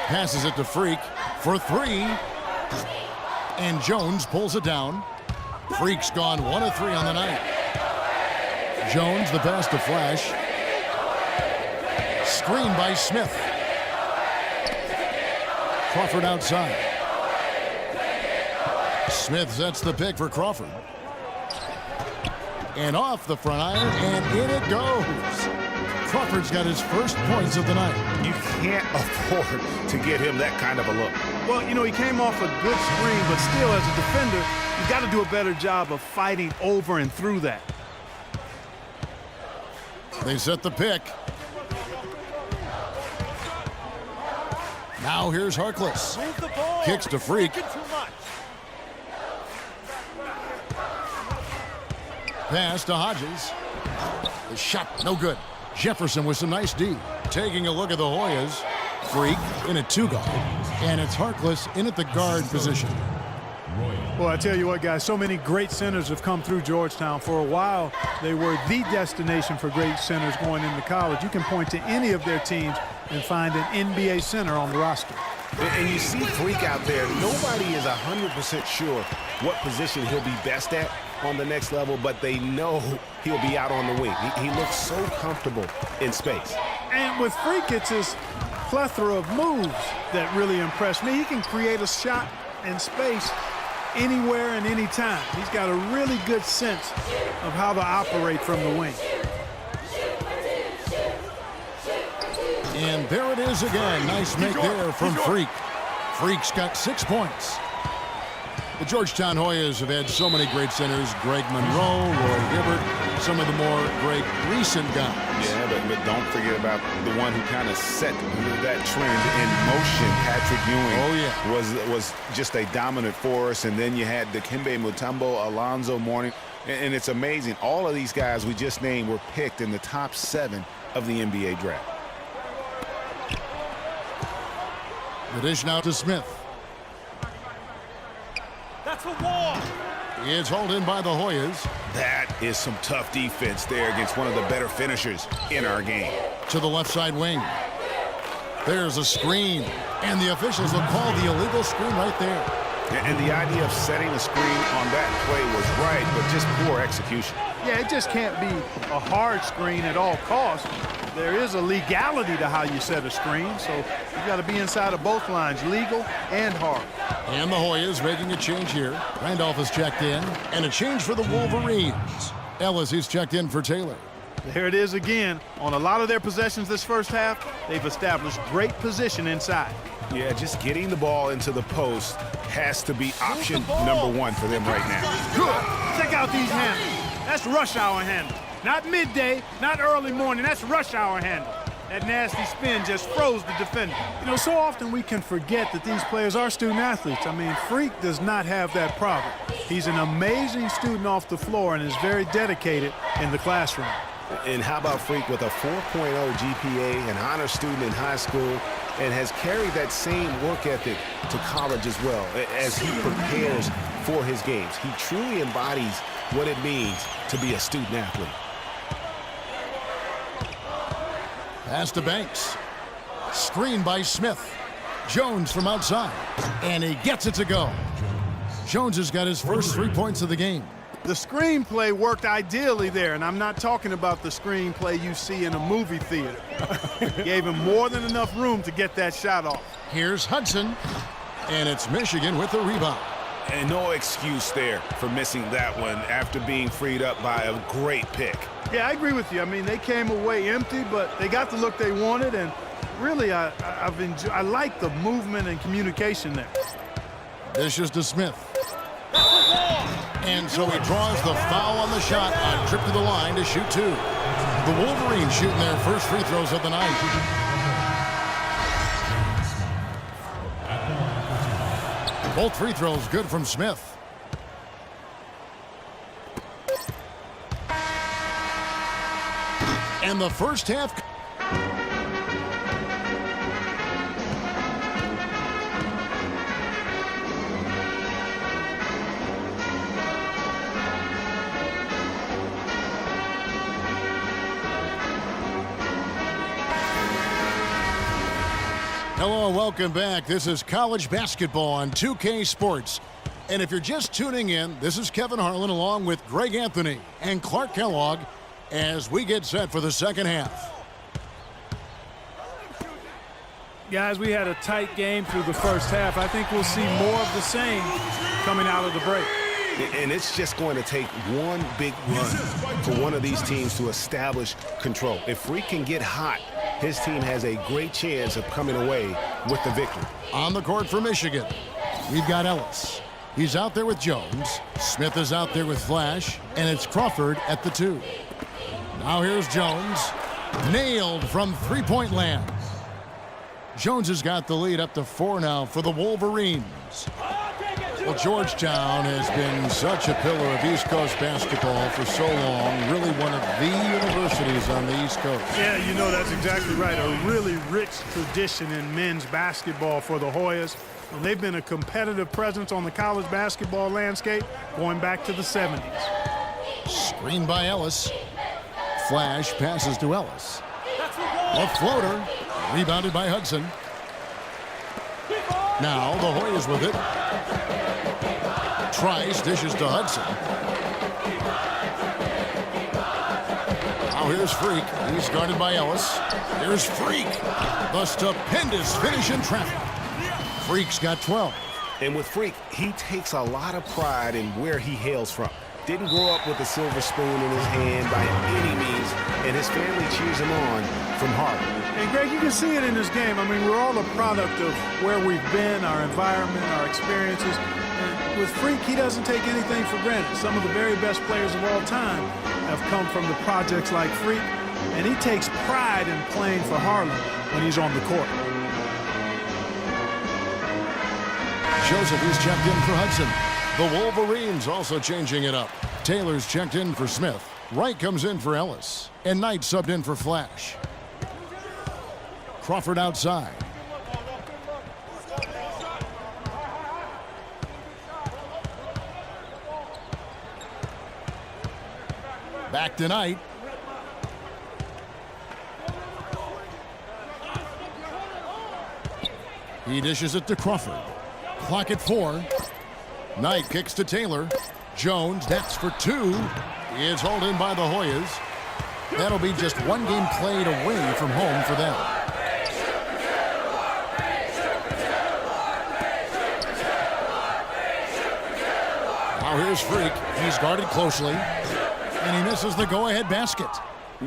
Passes it to Freak for three. And Jones pulls it down. Freak's gone 1 of 3 on the night. Jones, the pass to Flash. Screen by Smith. Crawford outside. Smith sets the pick for Crawford. And off the front iron, and in it goes. Crawford's got his first points of the night. You can't afford to get him that kind of a look. Well, you know, he came off a good screen, but still, as a defender, you got to do a better job of fighting over and through that. They set the pick. Now here's Harkless. Kicks to Freak. Pass to Hodges. The shot, no good. Jefferson with some nice D. Taking a look at the Hoyas. Freak in a 2-guard. And it's Harkless in at the guard position. Well, I tell you what, guys, so many great centers have come through Georgetown. For a while, they were the destination for great centers going into college. You can point to any of their teams and find an NBA center on the roster. And you see Freak out there. Nobody is 100% sure what position he'll be best at on the next level, but they know he'll be out on the wing. He looks so comfortable in space. And with Freak, it's his plethora of moves that really impress me. He can create a shot in space anywhere and anytime. He's got a really good sense of how to operate from the wing. And there it is again. Nice make there from Freak. Freak's got 6 points. The Georgetown Hoyas have had so many great centers. Greg Monroe, Roy Hibbert, some of the more great recent guys. Yeah, but don't forget about the one who kind of set that trend in motion. Patrick Ewing was just a dominant force. And then you had Dikembe Mutombo, Alonzo Mourning. And it's amazing. All of these guys we just named were picked in the top 7 of the NBA draft. The dish now to Smith. That's a wall. It's hauled in by the Hoyas. That is some tough defense there against one of the better finishers in our game. To the left side wing. There's a screen. And the officials will call the illegal screen right there. And the idea of setting a screen on that play was right, but just poor execution. Yeah, it just can't be a hard screen at all costs. There is a legality to how you set a screen, so you got to be inside of both lines, legal and hard. And the Hoyas making a change here. Randolph has checked in, and a change for the Wolverines. Ellis is checked in for Taylor. There it is again. On a lot of their possessions this first half, they've established great position inside. Yeah, just getting the ball into the post has to be option number 1 for them right now. Good. Check out these handles. That's rush hour handle. Not midday, not early morning. That's rush hour handle. That nasty spin just froze the defender. You know, so often we can forget that these players are student athletes. I mean, Freak does not have that problem. He's an amazing student off the floor and is very dedicated in the classroom. And how about Freak with a 4.0 GPA, an honor student in high school, and has carried that same work ethic to college as well as he prepares for his games. He truly embodies what it means to be a student athlete. Pass to Banks. Screen by Smith. Jones from outside. And he gets it to go. Jones has got his first 3 points of the game. The screenplay worked ideally there, and I'm not talking about the screenplay you see in a movie theater. Gave him more than enough room to get that shot off. Here's Hudson. And it's Michigan with the rebound. And no excuse there for missing that one after being freed up by a great pick. Yeah, I agree with you. I mean, they came away empty, but they got the look they wanted, and really, I like the movement and communication there. Dishes to Smith. And so he draws the foul on the shot on trip to the line to shoot 2. The Wolverines shooting their first free throws of the night. Both free throws good from Smith. And the first half. Hello and welcome back. This is college basketball on 2K Sports. And if you're just tuning in, this is Kevin Harlan along with Greg Anthony and Clark Kellogg as we get set for the second half. Guys, we had a tight game through the first half. I think we'll see more of the same coming out of the break. And it's just going to take one big run for one of these teams to establish control. If Freak can get hot, his team has a great chance of coming away with the victory. On the court for Michigan, we've got Ellis. He's out there with Jones. Smith is out there with Flash. And it's Crawford at the 2. Now here's Jones. Nailed from three-point land. Jones has got the lead up to 4 now for the Wolverines. Well, Georgetown has been such a pillar of East Coast basketball for so long. Really one of the universities on the East Coast. Yeah, you know, that's exactly right. A really rich tradition in men's basketball for the Hoyas. And they've been a competitive presence on the college basketball landscape going back to the 70s. Screened by Ellis. Flash passes to Ellis. A floater. Rebounded by Hudson. Now the Hoyas with it. Trice dishes to Hudson. Now here's Freak. He's guarded by Ellis. Here's Freak. The stupendous finish in traffic. Freak's got 12. And with Freak, he takes a lot of pride in where he hails from. Didn't grow up with a silver spoon in his hand by any means, and his family cheers him on from Harvard. And Greg, you can see it in this game. I mean, we're all a product of where we've been, our environment, our experiences. And with Freak, he doesn't take anything for granted. Some of the very best players of all time have come from the projects like Freak, and he takes pride in playing for Harlan when he's on the court. Joseph is checked in for Hudson. The Wolverines also changing it up. Taylor's checked in for Smith. Wright comes in for Ellis. And Knight subbed in for Flash. Crawford outside. Back to Knight. He dishes it to Crawford. Clock at 4. Knight kicks to Taylor. Jones, that's for 2. It's hauled in by the Hoyas. That'll be just one game played away from home for them. Now here's Freak. He's guarded closely. And he misses the go-ahead basket.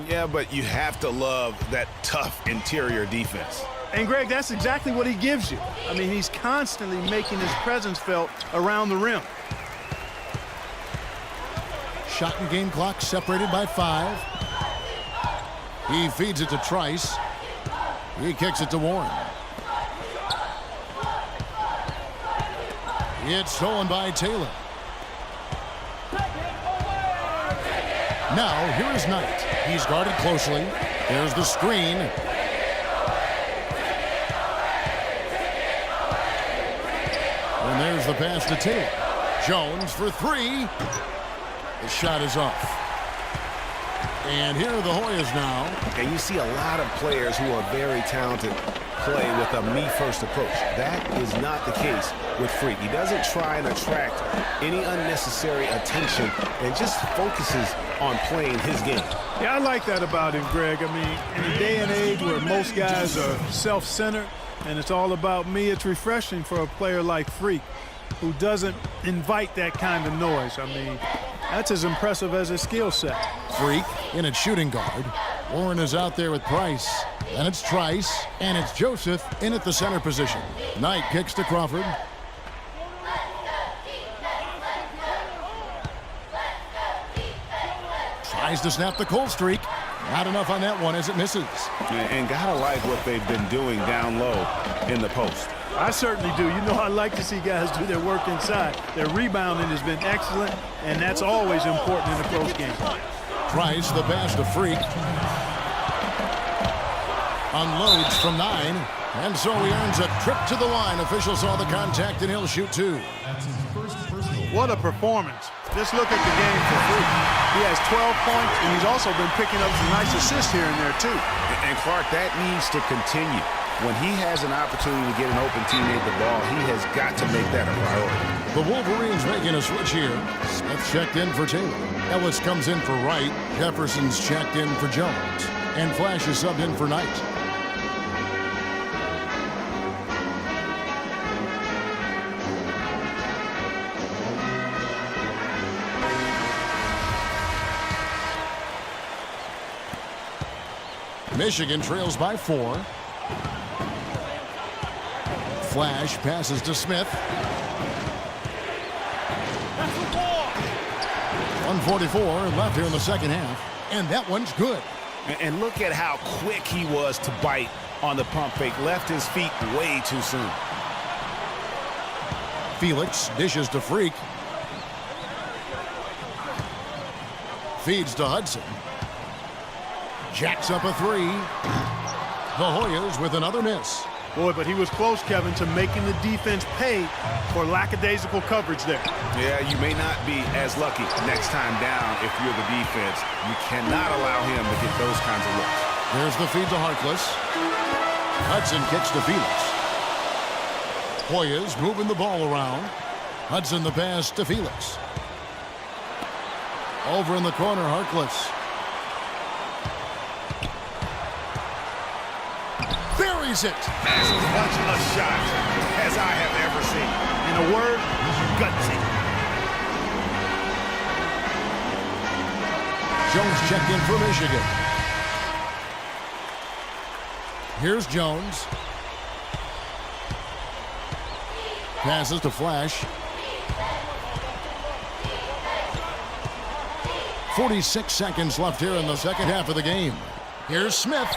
Yeah, but you have to love that tough interior defense. And, Greg, that's exactly what he gives you. I mean, he's constantly making his presence felt around the rim. Shot and game clock separated by 5. He feeds it to Trice. He kicks it to Warren. It's stolen by Taylor. Now, here is Knight. He's guarded closely. There's the screen. And there's the pass to Taylor. Jones for 3. The shot is off. And here are the Hoyas now. And you see a lot of players who are very talented play with a me-first approach. That is not the case with Freak. He doesn't try and attract any unnecessary attention and just focuses on playing his game. Yeah, I like that about him, Greg. I mean, in a day and age where most guys are self-centered and it's all about me, it's refreshing for a player like Freak who doesn't invite that kind of noise. I mean, that's as impressive as his skill set. Freak in at shooting guard. Warren is out there with Price. Then it's Trice, and it's Joseph in at the center position. Knight kicks to Crawford. Tries to snap the cold streak. Not enough on that one as it misses. And gotta like what they've been doing down low in the post. I certainly do. You know, I like to see guys do their work inside. Their rebounding has been excellent, and that's always important in a close game. Price, the pass to Freak. Unloads from 9, and so he earns a trip to the line. Officials saw the contact, and he'll shoot 2. What a performance. Just look at the game for Freak. He has 12 points, and he's also been picking up some nice assists here and there, too. And Clark, that needs to continue. when he has an opportunity to get an open teammate the ball, he has got to make that a priority. The Wolverines making a switch here. Smith checked in for Taylor. Ellis comes in for Wright. Jefferson's checked in for Jones. And Flash is subbed in for Knight. Michigan trails by 4. Flash passes to Smith. 1:44 left here in the second half. And that one's good. And look at how quick he was to bite on the pump fake. Left his feet way too soon. Felix dishes to Freak. Feeds to Hudson. Jacks up a 3. The Hoyas with another miss. Boy, but he was close, Kevin, to making the defense pay for lackadaisical coverage there. Yeah, you may not be as lucky next time down if you're the defense. You cannot allow him to get those kinds of looks. There's the feed to Harkless. Hudson kicks to Felix. Hoyas moving the ball around. Hudson the pass to Felix. Over in the corner, Harkless. Buries it. As much a shot as I have ever seen. In a word, gutsy. Jones checked in for Michigan. Here's Jones. Passes to Flash. 46 seconds left here in the second half of the game. Here's Smith.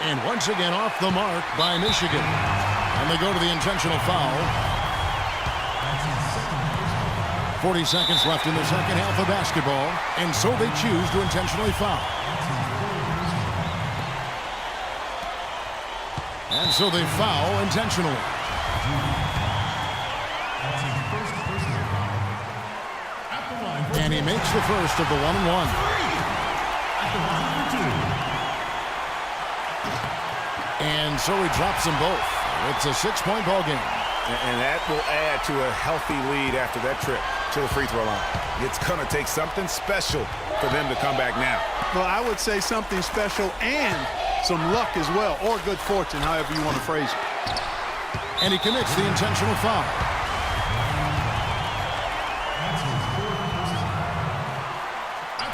And once again off the mark by Michigan. And they go to the intentional foul. 40 seconds left in the second half of basketball. And so they choose to intentionally foul. And so they foul intentionally. And he makes the first of the 1-and-1. And so he drops them both. It's a 6-point ball game. And that will add to a healthy lead after that trip to the free throw line. It's going to take something special for them to come back now. Well, I would say something special and some luck as well, or good fortune, however you want to phrase it. And he commits the intentional foul.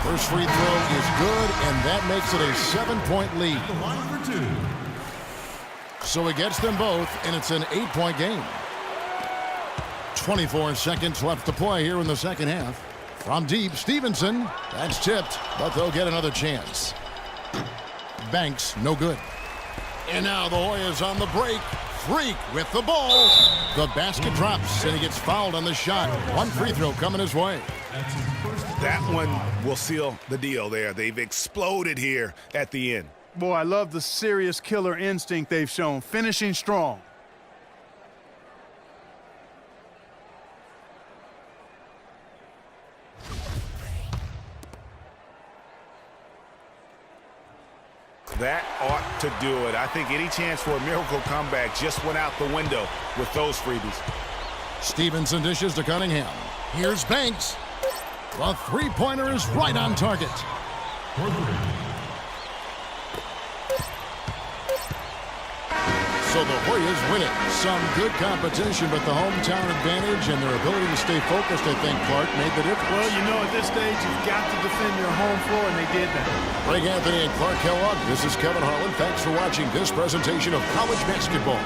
First free throw is good, and that makes it a 7-point lead. So he gets them both, and it's an 8-point game. 24 seconds left to play here in the second half. From deep, Stevenson. That's tipped, but they'll get another chance. Banks, no good. And now the Hoyas on the break. Freak with the ball. The basket drops, and he gets fouled on the shot. One free throw coming his way. That one will seal the deal there. They've exploded here at the end. Boy, I love the serious killer instinct they've shown, finishing strong. That ought to do it. I think any chance for a miracle comeback just went out the window with those freebies. Stevenson dishes to Cunningham. Here's Banks. The three-pointer is right on target. So the Hoyas win it. Some good competition, but the hometown advantage and their ability to stay focused, I think, Clark, made the difference. Well, you know, at this stage, you've got to defend your home floor, and they did that. Greg Anthony and Clark Kellogg, this is Kevin Harlan. Thanks for watching this presentation of college basketball.